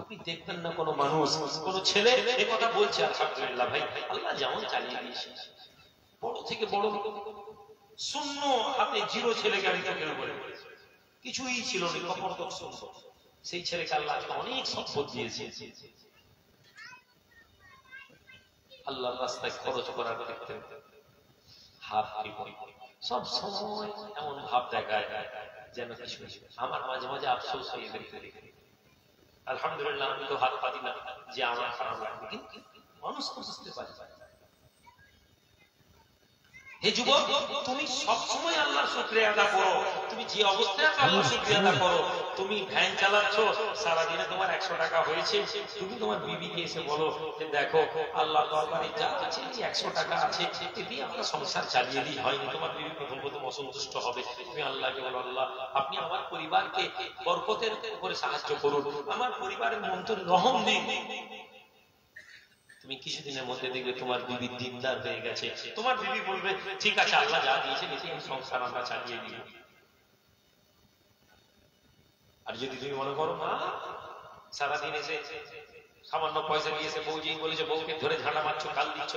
আপনি দেখবেন না কোনো মানুষ, কোনো ছেলে এ কথা বলছে, আলহামদুলিল্লাহ ভাই, আল্লাহ যেমন চালিয়ে দিয়েছে, বড় থেকে বড় শূন্য হাতে জিরো ছেলেকে আমি চোখের উপরে কিছুই ছিল না, কপরদক শূন্য, সেই ছেলেকে আল্লাহ অনেক সম্পদ দিয়েছে। আল্লাহর রাস্তায় খরচ করার ক্ষেত্রে হাত সব সময় এমন ভাব দেখায় যেন কিছু। আমার মাঝে মাঝে আফসোস হয়ে দেখতে দেখে, আলহামদুলিল্লাহ আমি তো হাত পাতি না যে আমার খারাপ লাগবে, কিন্তু মানুষ তো বুঝতে পারে। হে যুবক, তুমি সবসময় আল্লাহর শুকরিয়া আদা করো। তুমি যে অবস্থায় আল্লাহর শুকরিয়া আদা করো, তুমি ভ্যান চালাচ্ছ, সারাদিনে তোমার 100 টাকা হয়েছে, তুমি তোমার বিবিকে এসে বলো যে দেখো আল্লাহর দরবারে যা আছে 100 টাকা আছে, এতে আমরা সংসার চালিয়ে দিই, হয়নি। তোমার বিবি প্রথম প্রথম অসন্তুষ্ট হবে, তুমি আল্লাহকে বলো আল্লাহ আপনি আমার পরিবারকে বরকতের উপরে সাহায্য করুন, আমার পরিবারের অন্তরে রহম দিন। তুমি কিছুদিনের মধ্যে দেখবে তোমার বিবি দিনদার হয়ে গেছে, তোমার বিবি বলবে ঠিক আছে আল্লাহ যা দিয়েছেন এতে সংসার আমরা চালিয়ে দিই। আর যদি তুমি মনে করো না, সারাদিন এসে সামান্য পয়সা দিয়েছে, বউজি বলেছে, বউকে ধরে ঝাঁটা মারছো, কাল দিচ্ছ,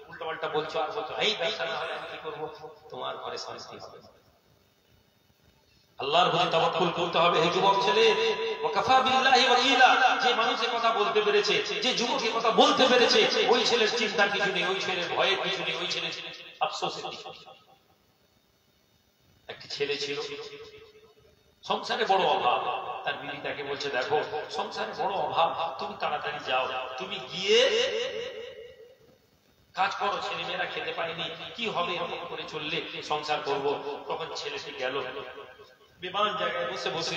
উল্টো পাল্টা বলছো, আর বলছো এই ব্যবসা না হলে আমি কি করবো, তোমার ঘরে শান্তি হবে। আল্লাহর প্রতি তাওয়াক্কুল করতে হবে। হে যুবক ছেলে, ওয়াকাফা বিল্লাহি ওয়াকিলা, যে মানুষের কথা বলতে পেরেছে, যে যুবকের কথা বলতে পেরেছে, ওই ছেলের চিন্তা কিছু নেই, ওই ছেলের ভয়ের কিছু নেই, ওই ছেলের আফসোসের কিছু নেই। একটা ছেলে ছিল, সংসারে বড় অভাব, তার বিবি তাকে বলছে দেখো সংসারে বড় অভাব, তুমি তাড়াতাড়ি যাও, তুমি গিয়ে কাজ করো, ছেলে মেয়েরা খেতে পায়নি, কি হবে এরকম করে চললে সংসার করবো। তখন ছেলেটি গেল, বিমান জায়গায় বসে বসে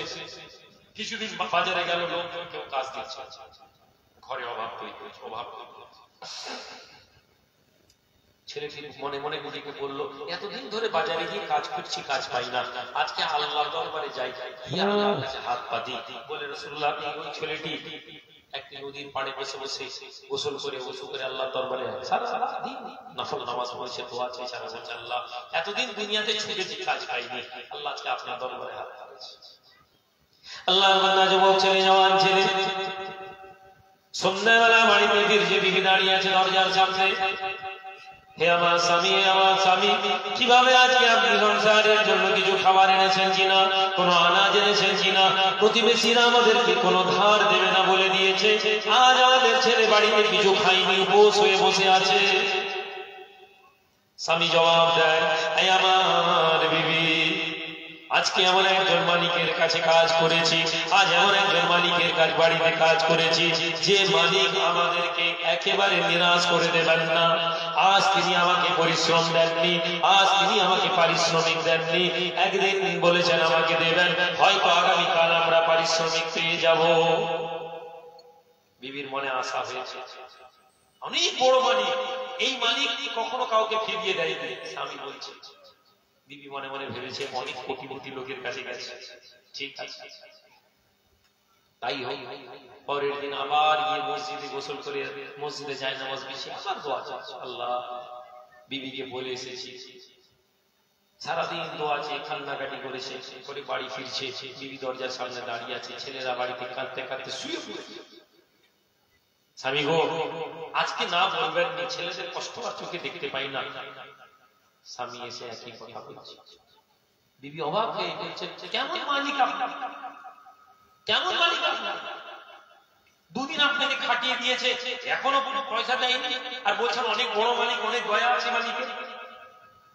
কিছুদিন বাজারে গেল, লোকজন কেউ কাজ দিচ্ছে, ঘরে অভাব তৈরি হয়েছে, অভাব তৈরি হয়েছে। ছেলেটি মনে মনে বুঝিকে বললো এতদিন ধরে বাজারে গিয়ে কাজ করছি, কাজ পাই না, আজকে আল্লাহর দরবারে যাই, আল্লাহর কাছে হাত পাতি। বলে রাসূলুল্লাহ ওই ছেলেটি একটি নদীর পাড়ে বসে বসে গোসল করে ওযু করে আল্লাহর দরবারে সারাদিন নফল নামাজ পড়ছে, দোয়া চেয়েছে, বলছে আল্লাহ এতদিন দুনিয়াতে ছুটেছি, কাজ পাইনি, আল্লাহ আজকে আপনার দরবারে হাত পাতেছি। আল্লাহর বান্দা যুবক ছেলে, জওয়ান ছেলে, সন্ধ্যাবেলা বাড়িতে যে বিবি দাঁড়িয়ে আছে দরজার সামনে, হে আমার স্বামী, আমার স্বামী, কিভাবে আজকে আপনি সংসারের জন্য কিছু খাবার এনেছেন কিনা, কোনো আনাজ এনেছেন কিনা, প্রতিবেশীরা আমাদেরকে কোনো ধার দেবে না বলে দিয়েছে, আজ আমাদের ছেলে বাড়িতে কিছু খাইনি, উপোস হয়ে বসে আছে। স্বামী জবাব দেয়, হে আমার বিবি, আজকে এমন একজন মালিকের কাছে কাজ করেছি, আজ এমন একজন মালিকের কাছে বাড়িতে কাজ করেছি, যে মালিক আমাদেরকে একেবারে নিরাশ করে দেবেন না। আজ তিনি আমাকে পরিশ্রম দেননি, আজ তিনি আমাকে পারিশ্রমিক দেননি, একদিন বলেছেন আমাকে দেবেন, হয়তো আগামীকাল আমরা পারিশ্রমিক পেয়ে যাব। বিবির মনে আশা হয়েছে, অনেক বড় মালিক, এই মালিক কখনো কাউকে ফিরিয়ে দেয়নি। স্বামী বলছে, বিবি মনে মনে ভেবেছে অনেক কোটিপতি লোকের কাছে গেছে, ঠিক আছে তাই হয়। পরের দিন আবার গিয়ে মসজিদে গোসল করে মসজিদে যায় নামাজ বিছিয়ে আবার দোয়া চাচ্ছে, আল্লাহ বিবিকে বলে এসেছি, সারাদিন দোয়া চেয়ে কান্নাকাটি করেছে, করে বাড়ি ফিরছে, বিবি দরজার সামনে দাঁড়িয়ে আছে, ছেলেরা বাড়িতে কাঁদতে কাঁদতে শুয়ে পড়েছে। স্বামী গো, আজকে না বলবেন, ছেলেদের কষ্ট আর চোখে দেখতে পাই না। স্বামী এসে একই কথা বলছে। বিবি অবাক হয়ে বলছে, কেমন মালিক আপনার, কেমন মালিক আপনার, দুদিন আপনাকে খাটিয়ে দিয়েছে, এখনো কোনো পয়সা দেয়নি, আর বলছেন অনেক বড় মালিক, অনেক দয়া আছে মালিকের,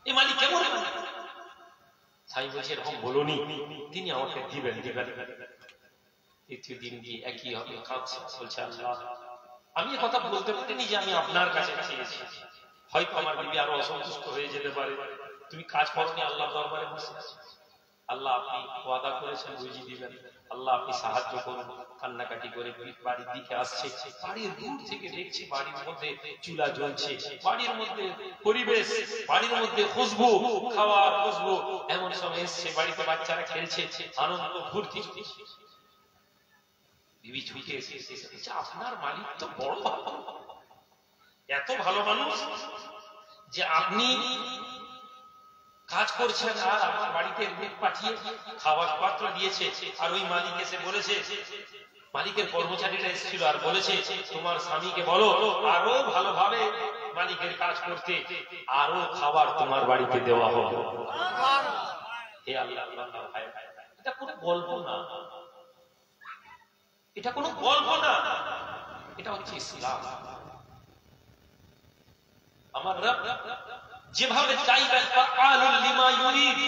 এই মালিক কেমন? স্বামী বলছে এরকম বলুনি, তিনি আমাকে দিবেন দিবেন। তৃতীয় দিন গিয়ে একই হবে, কাঁদছে, বলছে আল্লাহ আমি কথা বলতে পারিনি যে আমি আপনার কাছে চেয়েছি, হয়তো আমার বিবি আরো অসন্তুষ্ট হয়ে যেতে পারে, তুমি কাজ করনি, আল্লাহ দরবারে বসে আছো, আল্লাহ আপনি ওয়াদা করেছেন বুঝিয়ে দিবেন, আল্লাহ আপনি সাহায্য করুন। কান্নাকাটি করে বাড়ির দিকে আসছে, বাড়ির দূর থেকে দেখছি বাড়ির মধ্যে চুলা জ্বলছে, বাড়ির মধ্যে পরিবেশ, বাড়ির মধ্যে খুশবু, খাওয়ার খুশবু, এমন সময় এসছে, বাড়িতে বাচ্চারা খেলছে, আনন্দ ফুর্তি। বিবি ছুটে এসে আপনার মালিক তো বড় ভালো, এত ভালো মানুষ যে আপনি কাজ করছেন আর আমার বাড়িতে লোক পাঠিয়ে খাবার পাত্র দিয়েছে, আর ওই মালিক এসে বলেছে মালিকের কর্মচারীরা এসেছিল আর বলেছে তোমার স্বামীকে বলো আরো ভালোভাবে মালিকের কাজ করতে, আরো খাবার তোমার বাড়িতে দেওয়া হবে। হে আল্লাহ, এটা কোনো গল্প না, এটা কোনো গল্প না, এটা হচ্ছে ইসলাম। আমার রব যেভাবে চাইবেন ফাআলুল লিমা ইউরিদ।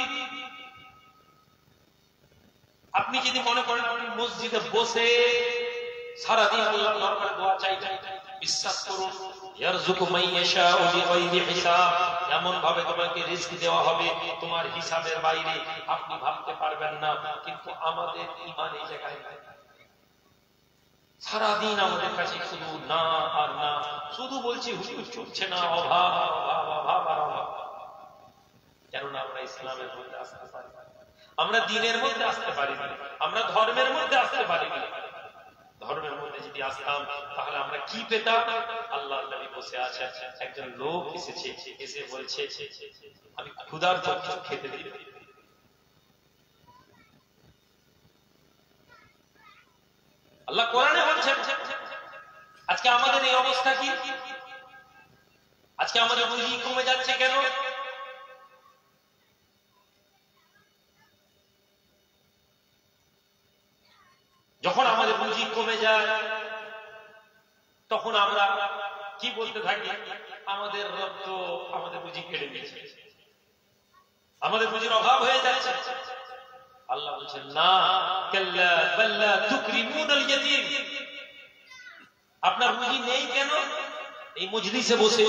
আপনি যদি মনে করেন আপনি মসজিদে বসে সারাদিন আল্লাহর দরবারে দোয়া চাইবেন, বিশ্বাস করুন ইয়ারযুকু মান ইয়াশাউ বিগাইরি হিসাব, এমন ভাবে তোমাকে রিজক দেওয়া হবে তোমার হিসাবের বাইরে, আপনি ভাবতে পারবেন না। কিন্তু আমাদের ঈমান এই জায়গায় নাই। সারাদিন আমাদের কাছে শুধু না আর না, শুধু বলছি হুজুর চলছে না, অভাব অভাব অভাব আর অভাব। কেননা আমরা ইসলামের মধ্যে আসতে পারি, আমরা দ্বীনের মধ্যে আসতে পারি, আমরা ধর্মের মধ্যে আসতে পারি। ধর্মের মধ্যে যদি আসতাম তাহলে আমরা কি পেতাম? আল্লাহ নবী বসে আছে, একজন লোক এসেছে, এসে বলছে আমি ক্ষুধার জন্য খেতে দিই। আল্লাহ কোরআনে বলছেন আজকে আমাদের এই অবস্থা কি? আজকে আমাদের রুজি কমে যাচ্ছে কেন? যখন আমাদের রুজি কমে যায় তখন আমরা কি বলতে থাকি? আমাদের রব তো আমাদের রুজি কেড়ে নিয়েছে, আমাদের রুজির অভাব হয়ে যাচ্ছে। আল্লাহ বলছেন না, কাল্লা বাল্লা তুকরিমুনাল ইয়াতীম। আপনার রুজি নেই কেন? এই মজলিসে বসে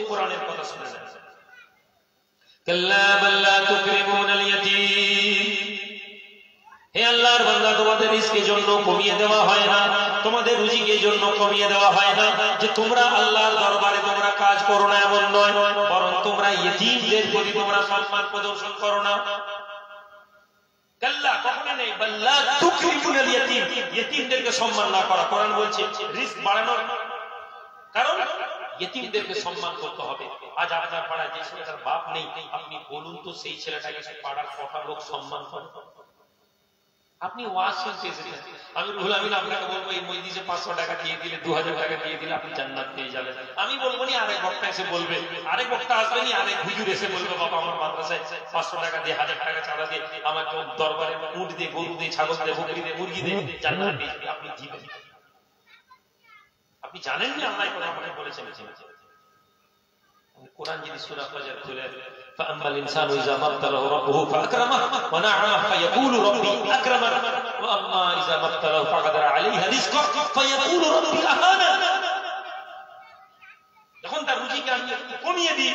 কোরআনের কথা শুনে নেন। কাল্লা বাল্লা তুকরিমুনাল ইয়াতীম। হে আল্লাহর বান্দা, তোমাদের রিজকের জন্য কমিয়ে দেওয়া হয় না, তোমাদের রুজিকের জন্য কমিয়ে দেওয়া হয় না যে তোমরা আল্লাহর দরবারে তোমরা কাজ করো না, এমন নয়, বরং তোমরা ইয়েতিমদের প্রতি তোমরা সম্মান প্রদর্শন করো না। কাল্লা কখনো নেই, বাল্লা তুকরিমুনাল ইয়াতীম, ইয়েতিমদেরকে সম্মান না করা। কোরআন বলছে রিজক বাড়ানোর কারণ ইয়েতিমদেরকে সম্মান করতে হবে। আজ আপনার পাড়ায় যে ছেলেটার বাপ নেই, আপনি বলুন তো সেই ছেলেটাকে পাড়ার কটা লোক সম্মান করে? আপনি ওয়াজ শুনতে এসেছেন, আমি রুহুল আমিন আপনাকে বলবো এই মসজিদে 500 টাকা দিয়ে দিলে, 2000 টাকা দিয়ে দিলে আপনি জান্নাত পেয়ে যাবেন। আমি বলবো নি, আরেক বক্তা এসে বলবে, আরেক বক্তা আসবে নি, আরেক হুজুর এসে বলবে বাবা আমার মাদ্রাসায় 500 টাকা দিয়ে, 1000 টাকা চাঁদা দিয়ে আমাকে দরবারে উট দিয়ে, গরু দিয়ে, ছাগল দিয়ে, বকরি দিয়ে, মুরগি দিয়ে জান্নাত পেয়ে যাবে। আপনি জিবেন, আপনি জানেন না আল্লাহ কোরআন আমাকে বলেছেন। কোরআন যদি সূরা ফাজর খুলে فأما الإنسان إذا ما ابتلاه ربه فأكرمه ونعمه فيقول ربي أكرمن وأما إذا ما ابتلاه فقدر عليه رزقه فيقول ربي أهانن। যখন তার রুজিকে আমি কমিয়ে দিই,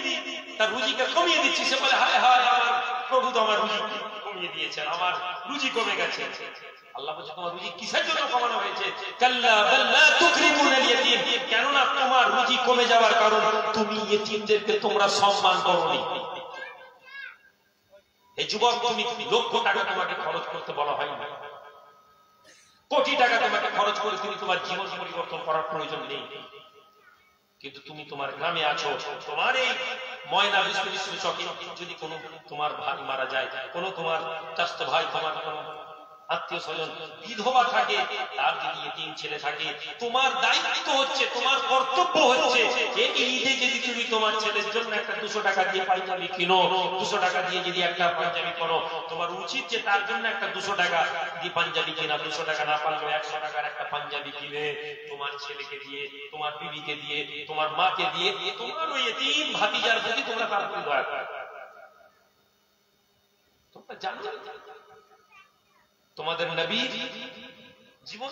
তার রুজিকে কমিয়ে দিচ্ছি, সে বলে হায় হায় আমার প্রভু তো আমার রুজি কমিয়ে দিয়েছেন, আমার রুজি কমে গেছে। আল্লাহ বলছে তোমার রুজি কিসের জন্য কমানো হয়েছে? কাল্লা বাল্লা তুকরিমুনাল ইয়াতীম। কেননা তোমার রুজি কমে যাওয়ার কারণ তুমি ইয়েতিমদেরকে তোমরা সম্মান করোনি। এই যুবক, তুমি লক্ষ টাকা তোমাকে খরচ করতে বলা হয় না, কোটি টাকা তোমাকে খরচ করে তুমি তোমার জীবন পরিবর্তন করার প্রয়োজন নেই। কিন্তু তুমি তোমার গ্রামে আছো, তোমার এই ময়না বিশ্ব চকে যদি কোনো তোমার ভাই মারা যায়, কোনো তোমার চাচাতো ভাই, তোমার কোনো আত্মীয় স্বজন বিধবা থাকে, তার যদি এতিম ছেলে থাকে, তোমার দায়িত্ব হচ্ছে, তোমার কর্তব্য হচ্ছে যে ঈদে যদি তুমি তোমার ছেলের জন্য একটা 200 টাকা দিয়ে পাঞ্জাবি কিনো, 200 টাকা দিয়ে যদি একটা পাঞ্জাবি করো, তোমার উচিত যে তার জন্য একটা 200 টাকা দিয়ে পাঞ্জাবি কিনা, 200 টাকা না পারলে 100 টাকার একটা পাঞ্জাবি কিনে তোমার ছেলেকে দিয়ে, তোমার বিবিকে দিয়ে, তোমার মাকে দিয়ে, তোমার ওই এতিম ভাতিজার প্রতি তোমরা তার প্রতি দয়া করো। তোমরা জানো তোমাদের নবীর জীবন,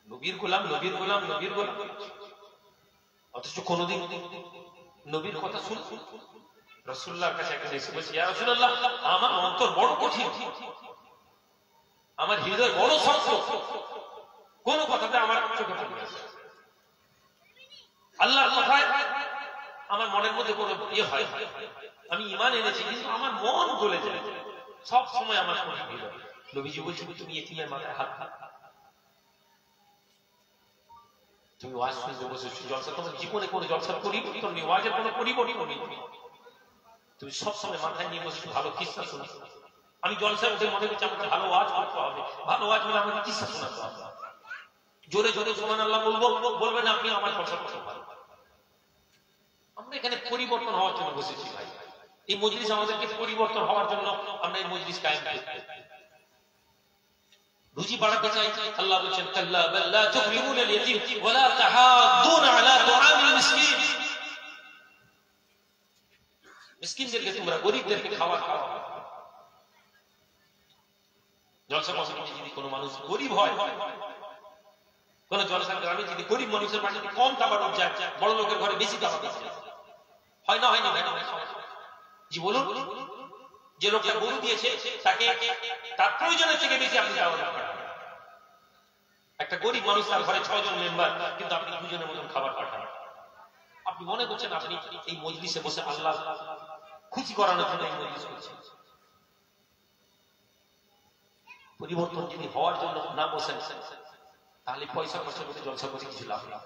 নবীর গোলাম, নবীর গোলাম, নবীর গোলাম, অথচ কোনদিন নবীর কথা শুনে রাসূলুল্লাহর কাছে একজন এসে বলছে, ইয়া রাসূলুল্লাহ আমার অন্তর বড় কঠিন, আমার হৃদয় বড় শক্ত, কোন কথাতে আমার চোখে পড়ে না, আল্লাহর কথায় আমার মনের মধ্যে কোনো ইয়ে হয়, আমি ঈমান এনেছি কিন্তু আমার মন গলে যায়, সব সময় আমার কঠিন হৃদয়। নবীজি বলছেন তুমি এতিমের মাথায় হাত হাত, তুমি ওয়াজ শুনতে বসেছো, জলসা, তোমার জীবনে কোনো জলসার পরিবর্তন নেই, ওয়াজের কোনো পরিবর্তন নেই, তুমি সবসময় মাথায় নিয়ে বসেছো ভালো কিসসা শুনছো। আমি জলসায় উঠে মনে করছি আমাকে ভালো ওয়াজ করতে হবে, ভালো ওয়াজ হলে আমাকে কিসসা শোনাতে হবে, জোরে জোরে সুবহানাল্লাহ বলবো, বলবেন আপনি আমার কথা কথা ভালো। আমরা এখানে পরিবর্তন হওয়ার জন্য বসেছি ভাই। এই মজলিস আমাদেরকে পরিবর্তন হওয়ার জন্য আমরা এই মজলিস কায়েম করেছি। রুজি বাড়াতে চাই, আল্লাহ বলেছেন কাল্লা বাল লা তুকরিমুনাল ইয়াতীম ওয়া লা তাহাদ্দুনা আলা তুআমিল মিসকিন। মিসকিনদেরকে তোমরা গরিবদেরকে খাবার খাওয়াও। জলসা কমিটিতে যদি কোনো মানুষ গরিব হয়, কোন জলসার গ্রামে যদি গরিব মানুষের বাড়িতে কম খাবার যায়, বড় লোকের ঘরে বেশি খাবার দিচ্ছে, হয় না? হয় না? জি বলুন। যে লোকটা গরু দিয়েছে তাকে তার প্রয়োজনের থেকে বেশি আপনি খাবার পাঠান। একটা গরিব মানুষ, তার ঘরে 6 জন মেম্বার, কিন্তু আপনি 2 জনের মতন খাবার পাঠান। আপনি মনে করছেন আপনি এই মজলিসে বসে আল্লাহ খুশি করানোর জন্য এই মজলিস করছেন। পরিবর্তন যদি হওয়ার জন্য না বসেন, তাহলে পয়সা খরচ করে জলসা করে কিছু লাভ নেই।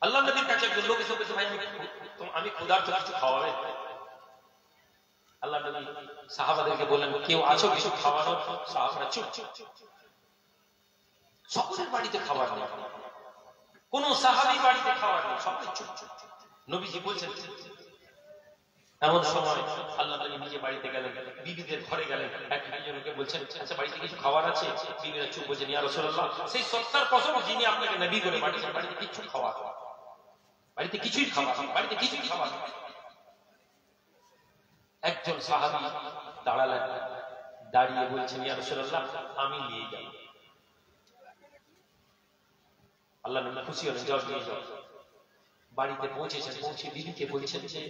আল্লাহ নবীর কাছে একজন লোক এসে বলছে, ভাই আমি ক্ষুধার্ত, কিছু খাওয়াবে? আল্লাহ নবী সাহাবাদেরকে বললেন, কেউ আছো কিছু খাওয়ানো? সাহাবারা চুপ। সকলের বাড়িতে খাবার নেই, কোন সাহাবী বাড়িতে খাবার নেই, সবাই চুপ। নবীজি বলছেন, এমন সময় আল্লাহ নবী নিজে বাড়িতে গেলেন, বিবিদের ঘরে গেলেন, একজনকে বলছেন, আচ্ছা বাড়িতে কিছু খাবার আছে? বিবিরা চুপ, বলছেন, ইয়া রাসূলুল্লাহ, সেই সত্তার কসম যিনি আপনাকে নবী করে পাঠিয়েছেন, বাড়িতে কিছু খাওয়া, বাড়িতে কিছুই খাওয়া, বাড়িতে কিছুই খাওয়া। একজন সাহাবী দাঁড়ালেন, দাঁড়িয়ে বলছেন, ইয়া রাসূলুল্লাহ, আমি নিয়ে যাব। আল্লাহ নবী খুশি হলেন, যাও নিয়ে যাও। বাড়িতে পৌঁছেছেন, পৌঁছে বিবিকে বলছেন যে,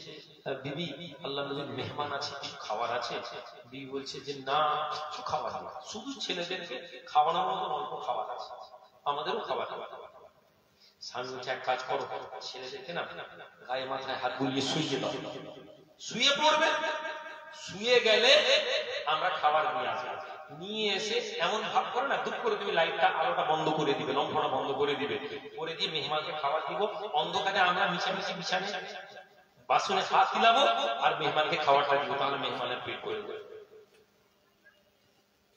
বিবি আল্লাহ নবীর মেহমান আছে, কিছু খাবার আছে? বিবি বলছে যে, না কিছু খাবার নেই, শুধু ছেলেদেরকে খাওয়ানোর মতো অল্প খাবার আছে, আমাদেরও খাবার। স্বামী বলছে, এক কাজ করো, ছেলেদেরকে না গায়ে মাথায় হাত বুলিয়ে শুইয়ে দাও, শুয়ে পড়বে, শুয়ে গেলে আমরা খাবার নিয়ে আসবো। নিয়ে এসে এমন ভাব করে না, দুঃখ করে তুমি লাইটটা আলোটা বন্ধ করে দিবে, লম্ফটা বন্ধ করে দিবে, করে দিয়ে মেহমানকে খাবার দিব, অন্ধকারে আমরা মিশামিশি বিছানে বাসনে হাত দিলাবো আর মেহমানকে খাবারটা দিব, তাহলে মেহমানের পেট করে দেবে।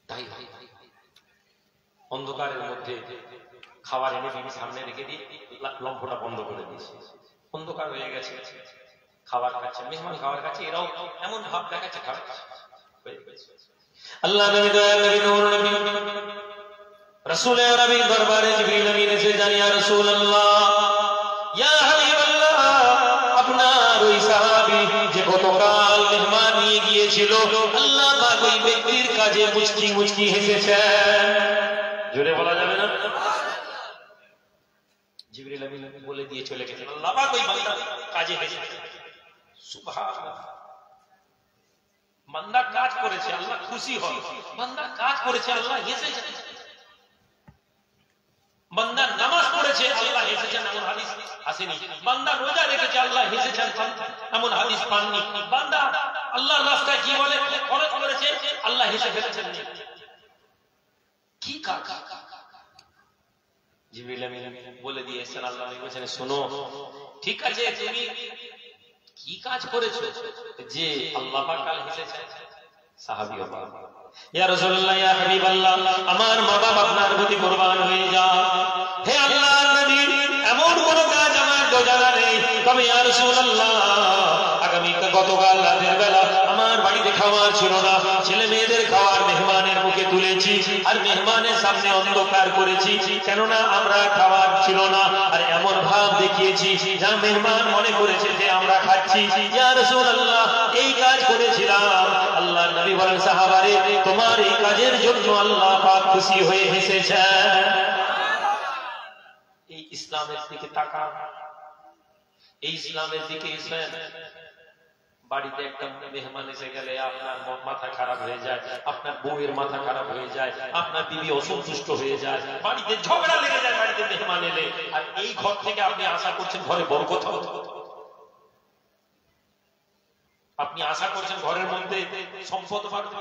তাই অন্ধকারের মধ্যে খাবার এনে বিবি সামনে রেখে দিয়ে লম্ফটা বন্ধ করে দিয়েছে, অন্ধকার হয়ে গেছে, খাবার খাচ্ছে, মেহমান খাবার খাচ্ছে, এরাও এমন ভাব দেখাচ্ছে খাবার খাচ্ছে। আল্লাহ নবী দয়াল নবী নূর নবী রাসূল আরবীর দরবারে জিবরিল আমিন এসে জানিয়ে, ইয়া রাসূলুল্লাহ, ইয়া হাবিবাল্লাহ, আপনার ওই সাহাবী যে গতকাল মেহমান নিয়ে গিয়েছিল, আল্লাহ পাক ওই ব্যক্তির কাজে মুচকি মুচকি হেসেছেন। জোরে বলা যাবে না? জিবরিল আমিন বলে দিয়ে চলে গেছেন, আল্লাহ পাক ওই বান্দার কাজে হেসেছেন। সুবহানাল্লাহ। বান্দা কাজ করেছে, আল্লাহ খুশি হন, বান্দা কাজ করেছে, আল্লাহ হেসেছেন। বান্দা নামাজ পড়েছে, আল্লাহ হেসেছেন, এমন হাদিস আসেনি। বান্দা রোজা রেখেছে, আল্লাহ হেসেছেন, এমন হাদিস পাননি। বান্দা আল্লাহর রাস্তায় কি বলে খরচ করেছে, আল্লাহ হেসে ফেলেছেন। কি কাজ? জিবরিল আমিন বলে দিয়েছেন, আল্লাহ বলেছেন, শোনো, ঠিক আছে তুমি কি কাজ করেছো যে আল্লাহ পাক কাল হেসেছেন? সাহাবী বলেন, ইয়া রাসূলুল্লাহ, ইয়া হাবিবাল্লাহ, আমার মা বাবা আপনার প্রতি কুরবান হয়ে যাও। হে আল্লাহর নবী, এমন কোন কাজ আমার তো জানা নেই, তবে ইয়া রাসূলুল্লাহ, আগামী গতকাল রাতের বেলা আমার বাড়িতে খাবার ছিল না, ছেলে মেয়েদের খাবার মেহমানের মুখে তুলেছি আর মেহমানের সামনে অন্ধকার করেছি, কেননা আমরা খাবার ছিল না, আর এমন ভাব দেখিয়েছি যা মেহমান মনে করেছে যে আমরা খাচ্ছি। ইয়া রাসূলুল্লাহ, এই কাজ করেছিলাম। আল্লাহর নবী বলেন, সাহাবারে, তোমার এই কাজের জন্য আল্লাহ পাক খুশি হয়ে হেসেছেন। এই ইসলামের দিকে তাকান, এই ইসলামের দিকে এসেন। বাড়িতে একটা মেহমান এসে গেলে আপনার মাথা খারাপ হয়ে যায়, আপনার বউয়ের মাথা খারাপ হয়ে যায়, আপনার বিবি অসন্তুষ্ট হয়ে যায়, বাড়িতে ঝগড়া লেগে যায় বাড়িতে মেহমান এলে। আর এই ঘর থেকে আপনি আশা করছেন ঘরে বরকত হবে, আপনি আশা করছেন ঘরের মধ্যে সম্পদ বাড়বে।